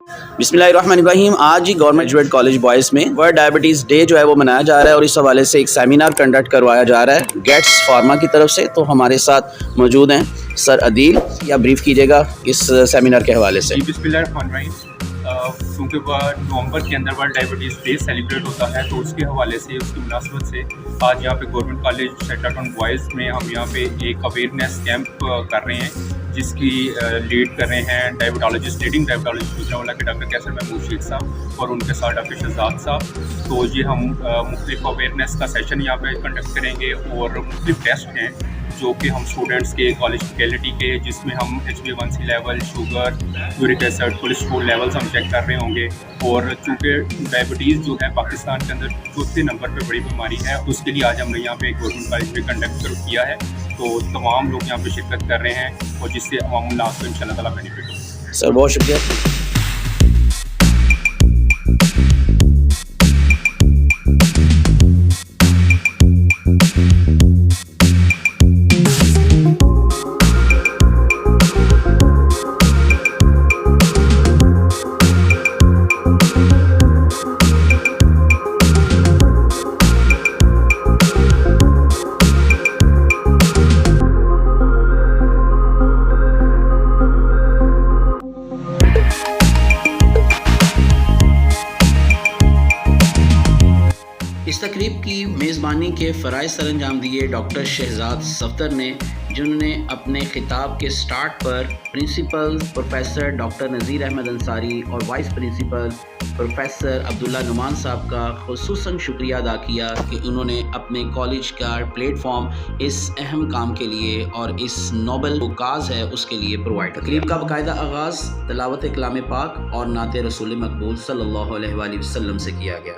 बिस्मिल्लाहिर्रहमानिर्रहीम। आज ही government graduate college boys में वर्ल्ड डायबिटीज़ डे जो है वो मनाया जा रहा है और इस हवाले से एक सेमिनार कंडक्ट करवाया जा रहा है गेट्स फार्मा की तरफ से। तो हमारे साथ मौजूद हैं सर अदील, या ब्रीफ कीजिएगा इस सेमिनार के हवाले से। बिस्मिल्लाहिर्रहमानिर्रहीम। क्योंकि नवंबर के अंदर वर्ल्ड डायबिटीज़ डे सेलिब्रेट होता है, तो उसके हवाले से, उसकी मुनासबत से आज यहाँ पे गवर्नमेंट कॉलेज शेटाटन बॉयज़ में हम यहाँ पे एक अवेयरनेस कैंप कर रहे हैं, जिसकी लीड कर रहे हैं लीडिंग डायबिटोलॉजिस्ट गुजरांवाला के डॉक्टर कैसर महमूद शेख साहब और उनके साथ डॉक्टर शहजाद साहब। तो ये हम मुख्तलिफ अवेयरनेस का सेशन यहाँ पे कंडक्ट करेंगे और मुख्तलिफ टेस्ट हैं जो कि हम स्टूडेंट्स के कॉलेज फैकल्टी के, जिसमें हम HbA1c level, sugar, uric acid, cholesterol levels हम चेक कर रहे होंगे। और चूँकि डायबिटीज़ जो है पाकिस्तान के अंदर चौथे नंबर पे बड़ी बीमारी है, उसके लिए आज हमने यहाँ पे गवर्नमेंट कॉलेज में कंडक्ट किया है। तो तमाम लोग यहाँ पे शिरकत कर रहे हैं और जिससे अवामुल नास को इंशाअल्लाह ताला बेनिफिट हो। सर बहुत शुक्रिया। इस तकरीब की मेज़बानी के फ़राइज़ सर अंजाम दिए डॉक्टर शहजाद सफ़दर ने, जिन्होंने अपने खिताब के स्टार्ट पर principal professor doctor Nazir Ahmad Ansari और vice principal professor Abdullah Numan साहब का खुसूसन शुक्रिया अदा किया कि उन्होंने अपने कॉलेज का प्लेटफॉर्म इस अहम काम के लिए और इस नोबल काज है उसके लिए प्रोवाइड। तकरीब का बाकायदा आगाज़ तिलावत कलाम पाक और नात रसूल मकबूल सल्लल्लाहु अलैहि वसल्लम से किया गया।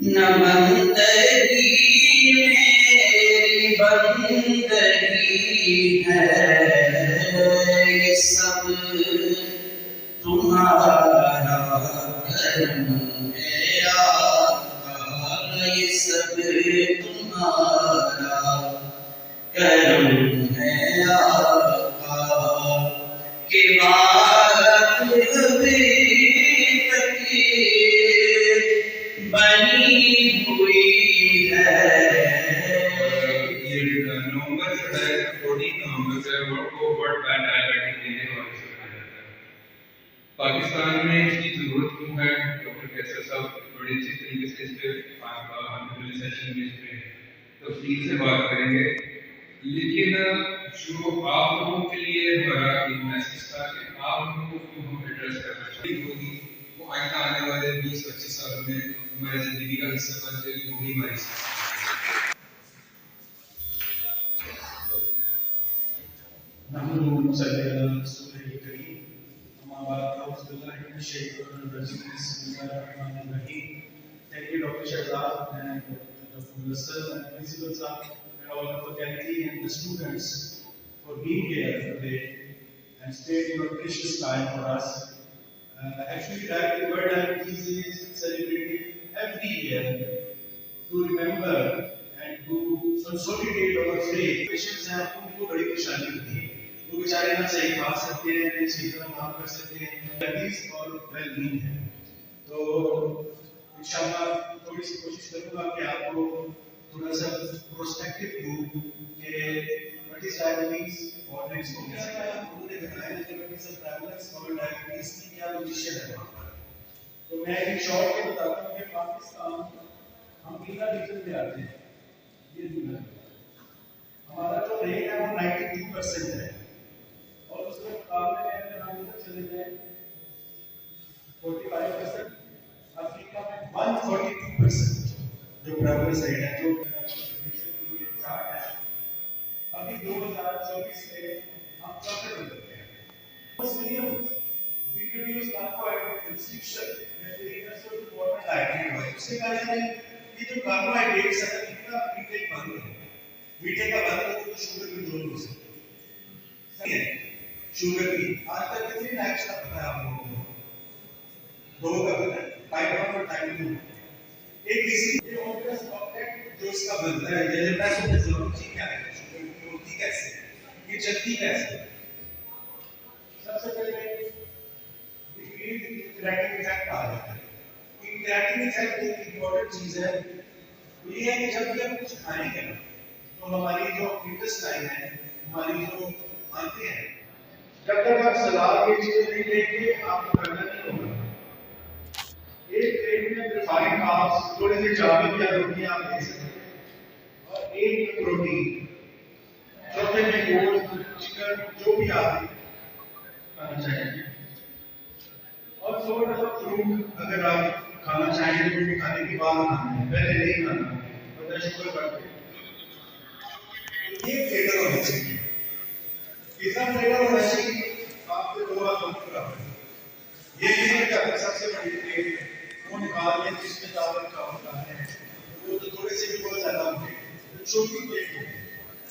नमंदगी मेरी बंदगी है, ये सब तुम्हारा करम है आका, ये सब तुम्हारा करम है आका, के बात अभी तक बनी हुई है। ये नवंबर जो है 14 नवंबर से वर्ल्ड को वर्ल्ड बैन डायबिटीज डे और पाकिस्तान में इसकी जरूरत क्यों है, डॉक्टर कैसर साहब बड़ी अच्छी तरीके से इस पे सेशन में इस पे तफसील से बात करेंगे। लेकिन जो आप लोगों के लिए हमारा एक मैसेज था कि आप लोगों को हम एड्रेस करना चाहिए होगी, वो आइंदा आने वाले 20-25 सालों में हमारी जिंदगी का हिस्सा बन जाएगी, वही हमारी Thank you, Dr. Shahzad and Dr. Nassar and Principal Sir and all the faculty and the students for being here today and sparing your precious time for us. Actually, World Diabetes is celebrated every year to remember and to consolidate our faith. Patients हैं, उनको बड़ी परेशानी होती है, वो बेचारे ना सही खा सकते हैं, ना सही तरह काम कर सकते हैं, डायबिटीज और वेलबींग है। तो इंशाअल्लाह थोड़ी सी कोशिश करूंगा कि आपको थोड़ा सा प्रोस्पेक्टिव दूं कि व्हाट इज डायबिटीज और इसको कैसे उन्होंने बताया कि डायबिटीज और ट्रैवलर्स और डायबिटीज की क्या पोजीशन है वहाँ पर। तो मैं एक शॉर्ट में बताता हूँ कि पाकिस्तान हम नीला रीजन में आते हैं, ये नीला हमारा जो रेट है वो 92% है, और उसके मुकाबले में अगर हम उधर चले जाए 45%, अफ्रीका में 142% जो प्रेवलेंस रेट है, जो चार्ट है। अभी 2024 में हम चौथे नंबर पे हैं। उस medium we introduce carbohydrate restriction that is also important dietary। उससे क्या है कि जो कार्बोहाइड्रेट्स है इनका इंटेक बंद है, मीठे का बंद हो तो शुगर कंट्रोल हो सकती है। सही है, शुगर की आज तक कितनी टाइप्स का पता है आप लोगों को? दो का पता है, टाइप 1 और टाइप 2। एक इसी ये ऑब्वियस ऑब्जेक्ट जो इसका बनता है, जैसे मैं फिजियोलॉजी क्या है, शुगर की होती कैसे, ये चलती कैसे। सबसे पहले इंक्रेटिंग इफेक्ट आ जाता है। इंक्रेटिंग इफेक्ट एक इंपॉर्टेंट चीज है, ये है कि जब भी हम कुछ खाएंगे ना तो हमारी जो इंटेस्टाइन है, हमारी जो आंतें हैं, जब तक आप सलाद की चीजें नहीं लेंगे आपको करना नहीं होगा। एक प्लेट में रिफाइंड कार्ब्स, थोड़े से चावल या रोटी आप ले सकते हैं, और एक प्रोटीन, चौथे में गोश्त, चिकन, जो भी आप खाना चाहिए, और थोड़ा सा फ्रूट अगर आप खाना चाहेंगे तो भी खाने के बाद खाना है, पहले नहीं खाना है, वरना शुगर बढ़ जाएगी। ये फ्लेवर होना चाहिए, इतना फ्लेवर होना चाहिए आपके दो हाथों में बराबर। ये नहीं है कि सबसे बड़ी प्लेट वो निकाल लें जिसमें चावल का होता है, वो तो थोड़े से भी बहुत ज्यादा होते हैं, तो छोटी प्लेट हो,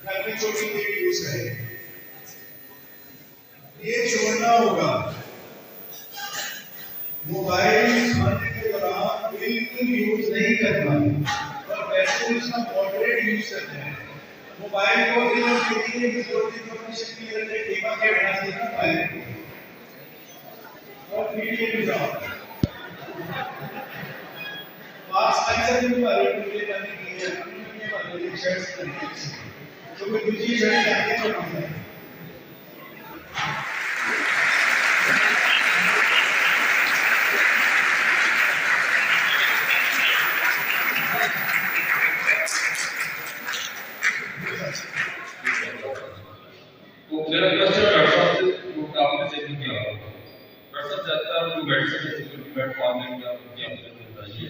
घर में छोटी प्लेट यूज करें। ये छोड़ना होगा। मोबाइल खाने के दौरान बिल्कुल यूज नहीं करना, और वैसे उसका मॉडरेट यूज करना है। मोबाइल को शक्ति टेबल के बना देना पाए, और वीडियो भी जाओ पास अक्सर भी वाले वीडियो करने के लिए अपने वाले शेयर्स करने जो कोई दूसरी शेयर करके तो नहीं है। तो मेरा क्वेश्चन डॉक्टर साहब से जो आपने चेक किया डॉक्टर साहब ज्यादातर जो मेडिसिन है जो मेटफॉर्मिन या आपने बताइए,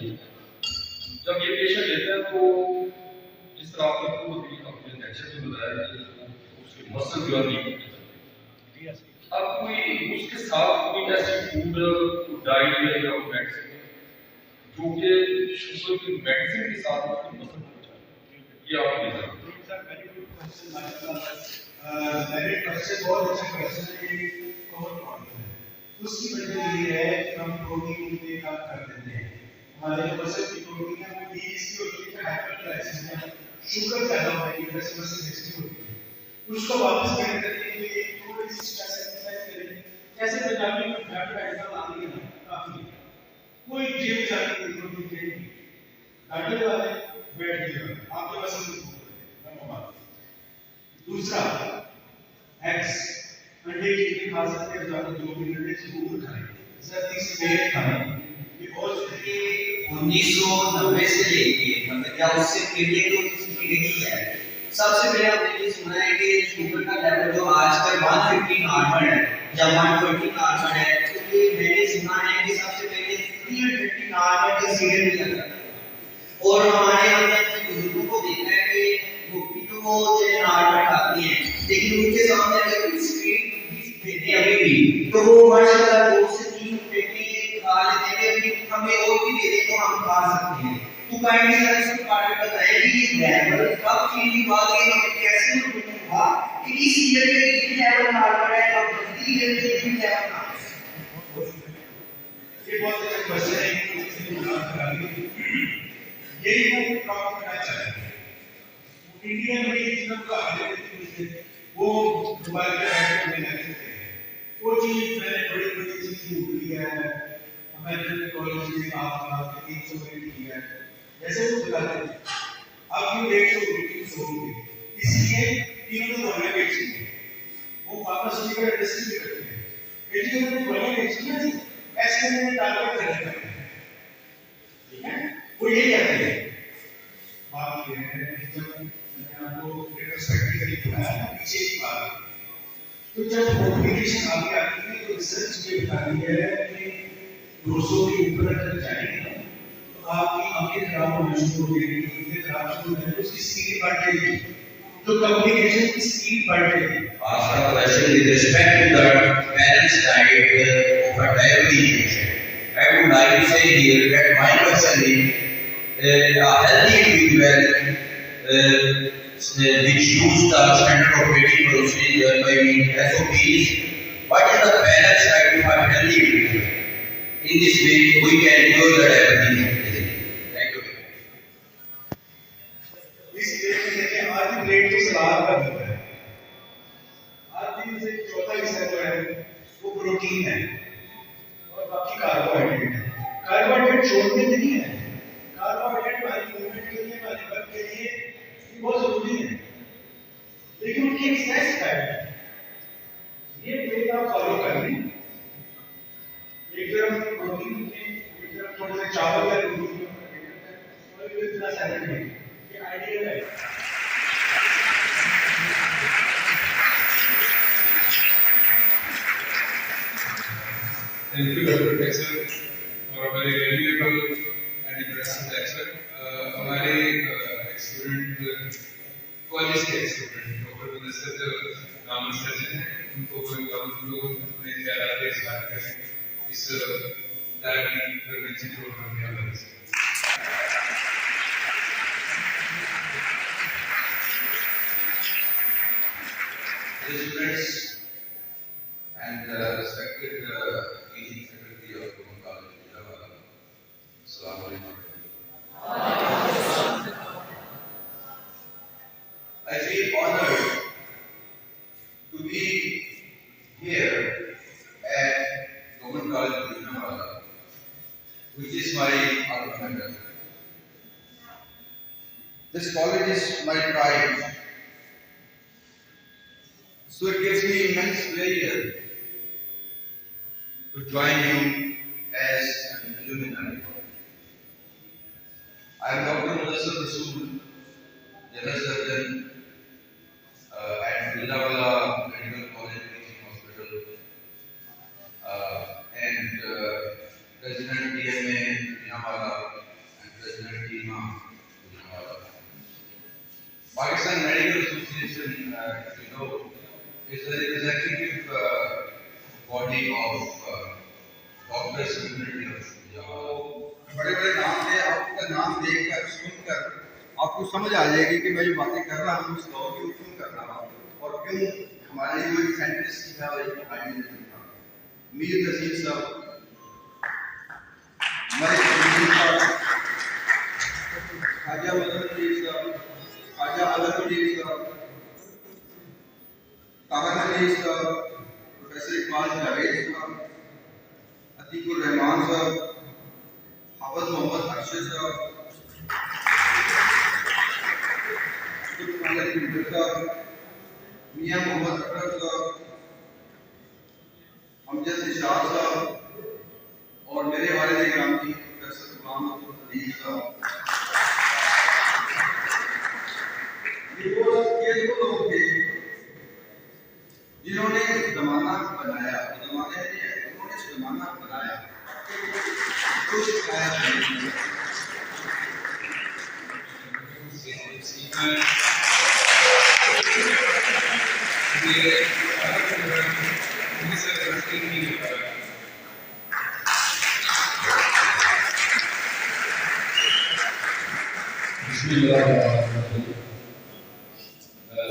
जब ये पेशेंट लेते हैं तो जिस तरह आपने अपने लेक्चर में बताया कि उसके मसल जो है अब कोई उसके साथ कोई ऐसी फूड डाइट या मेडिसिन जो कि शुगर की मेडिसिन के साथ उसकी मसल ये आप मेरे क्वेश्चन बहुत अच्छा क्वेश्चन है, ये कॉमन प्रॉब्लम है। उसकी वजह ये है कि हम प्रोटीन इनटेक कर देते हैं, हमारे जो मसल की प्रोटीन है वो इसकी होती है हाइपरग्लाइसिस में शुगर ज्यादा होने की वजह से मसल डिस्ट्री होती है, उसको वापस करने के लिए थोड़ी सी स्ट्रेस एक्सरसाइज करें। जैसे पंजाबी में घाट का एग्जाम आती है ना, काफी कोई जिम जाने की जरूरत नहीं है, घाटे वाले बैठ गए आपके मसल को। दूसरा एग्स, अंडे की खा सकते हैं, ज्यादा 2 मिनट जरूर खाएं, सर्दी से खाएं। ये बहुत 1990 से लेके मतलब क्या उससे पहले तो किसी पीढ़ी ही है। सबसे पहले आपने ये सुना है कि शुगर का लेवल जो आजकल 150 नॉर्मल है या 120 नॉर्मल है, तो ये मैंने सुना है कि सबसे पहले 350 नॉर्मल कंसीडर किया जाता है। और हमारे हमने अपने बुजुर्गों को देखा है कि रोटी तो चले नॉर्मल खाती हैं, लेकिन उनके सामने अगर स्ट्रीट देते अभी भी तो वो माशाल्लाह 2 से 3 पेटी खा लेते हैं, अभी हमें और भी दे दे तो हम खा सकते हैं। तो काइंडली सर इसके बारे में बताइए कि ये लेवल कब चेंज हुआ, कि हमें कैसे हुआ कि इस ईयर में ये लेवल नॉर्मल है, अब दूसरी ईयर में ये लेवल नॉर्मल। ये बहुत अच्छा क्वेश्चन है, इसलिए बात करा ली। यही मैं प्रॉब्लम करना चाहता हूं। इंडियन मेडिसिन का आगे वो मोबाइल पे बैठ के लेते हैं, वो चीज मैंने बड़ी बड़ी चीज ढूंढी है, अमेरिकन कॉलेज में आप 300 मिनट किया है, जैसे वो बताते हैं अब ये 150 हो गए, इसलिए तीनों को बोलना बेचेंगे, वो फार्मास्यूटिकल इंडस्ट्री में करते हैं, बेचेंगे तो बोलना बेचेंगे, ऐसे में टारगेट करना है, ठीक है, वो यही कहते हैं। किए हैं। जब मैंने आपको रेट्रोस्पेक्टिवली बताया पीछे की बात, तो जब कम्युनिकेशन आगे आती है तो रिसर्च ये बताती है कि 200 के ऊपर अगर जाएंगे तो आपकी आंखें खराब होना शुरू हो जाएगी, आंखें खराब शुरू हो जाएगी, उसकी स्पीड बढ़ जाएगी, तो कम्युनिकेशन की स्पीड बढ़ जाएगी। Ask a question with respect to the parents' right of a diabetic patient. I would like to say here that my question is a healthy individual which use the standard operating procedure, maybe SOPs. What is the parents' right of a healthy individual? In this way, we can cure the diabetes. Thank you. इस plate में देखिए, आधी plate तो सलाद का होता है, आधी से चौथा हिस्सा जो है वो प्रोटीन है और बाकी कार्बोहाइड्रेट है। कार्बोहाइड्रेट छोड़ने नहीं है, कार्बोहाइड्रेट हमारी मूवमेंट के लिए, हमारे वर्क के लिए ये बहुत जरूरी है, लेकिन उनकी एक्सेस है। ये प्लेट आप फॉलो कर लें, एक तरफ प्रोटीन के, एक तरफ थोड़े से चावल या रोटी और ये इतना सैलेड है, ये आइडियल है। Thank you, Dr. Texer, for a very valuable and impressive lecture. हमारे स्टूडेंट कॉलेज के स्टूडेंट डॉक्टर मुदस्सिर नाम सर्जन हैं, उनको अपने ख्यालात के साथ करें इस डायबिटीज प्रिवेंशन प्रोग्राम के हवाले से। Students and respected teaching faculty of Government College, Jalala. Assalamu alaikum. I feel honored to be here at Government College, Jalala, which is my alma mater. This college is my pride. So it gives me immense pleasure to join you as an alumni. I am Dr. Mudassir Rasool, General Surgeon at Vindawala Medical College Teaching Hospital and President DMA Vinawala and President TMA Vinawala. Pakistan Medical Association, as you know, is the representative body of doctors community of बड़े-बड़े नाम है, आपका नाम देखकर सुनकर आपको समझ आ जाएगी कि मैं जो बातें कर रहा हूँ उस दौर की क्यों कर रहा हूँ और क्यों हमारे जो एक साइंटिस्ट था और एक आइडियल था। मीर नजीर साहब, मलिक नजीर साहब, खाजा मदन नजीर साहब, खाजा मदन नजीर साहब, ताहर नजीर साहब, प्रोफेसर इकबाल जावेद साहब, अतीकुर रहमान साहब, हाफिज मोहम्मद अरशद साहब, मियां मोहम्मद अकरम साहब, अमजद निशात साहब और मेरे वालिद गिरामी प्रोफेसर गुलाम अब्दुल हदीद साहब। ये दो लोग थे जिन्होंने जमाना बनाया, जमाने में उन्होंने जमाना बनाया, कुछ आया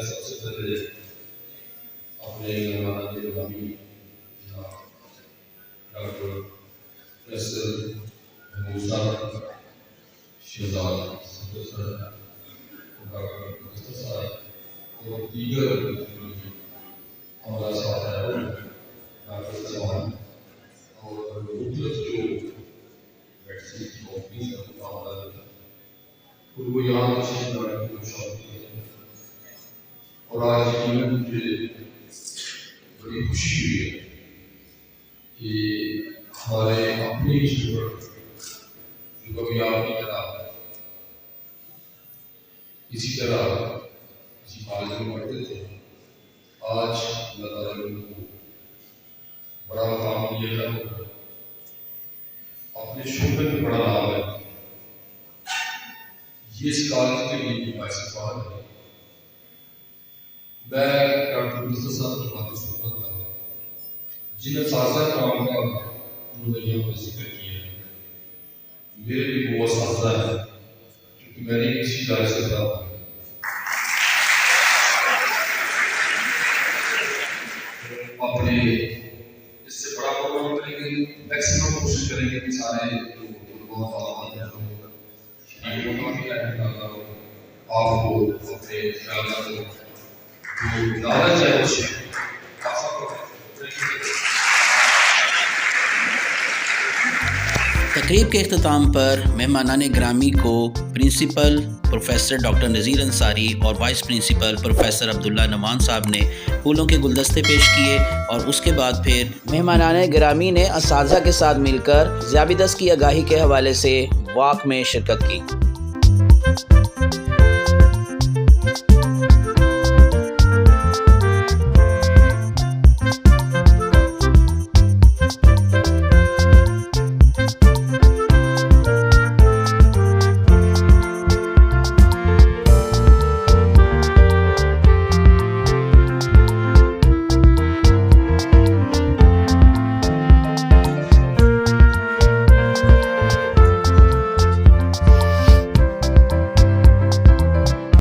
सबसे पहले अपने गिरामी डॉक्टर प्रोफेसर मूसा शहजाद डॉक्टर मुख्तसर और दीगर हमारा साथ है डॉक्टर चौहान और मुख्तलिफ जो वैक्सीन की कंपनी का मुकाबला उनको यहाँ तशरीफ लाने की कोशिश की है और आज मुझे बड़ी खुशी हुई है कि हमारे अपने स्टूडेंट जो कभी आपकी तरह इसी तरह किसी कॉलेज में पढ़ते थे। आज अल्लाह ताला ने उनको बड़ा काम दिया है, अपने शोबे में बड़ा नाम है। ये इस कॉलेज के लिए बाइसफार है। मैं डॉक्टर मुस्तफा साहब की बातें सुनता था, जिन साजा काम का उन्होंने यहाँ पर जिक्र किया है, मेरे लिए वो साजा है क्योंकि मैंने इसी तरह से था। अपने इससे बड़ा प्रोग्राम करेंगे, मैक्सिमम कोशिश करेंगे कि सारे आपको अपने ख्याल को लालच है उसे तकरीब के अख्ताम पर मेहमानान ग्रामी को प्रिंसिपल प्रोफेसर डॉक्टर नज़ीर अंसारी और वाइस प्रिंसिपल प्रोफेसर अब्दुल्ला नमान साहब ने फूलों के गुलदस्ते पेश किए और उसके बाद फिर मेहमानान ग्रामी ने असातिज़ा के साथ मिलकर ज़ियाबिदस की आगाही के हवाले से वॉक में शिरकत की।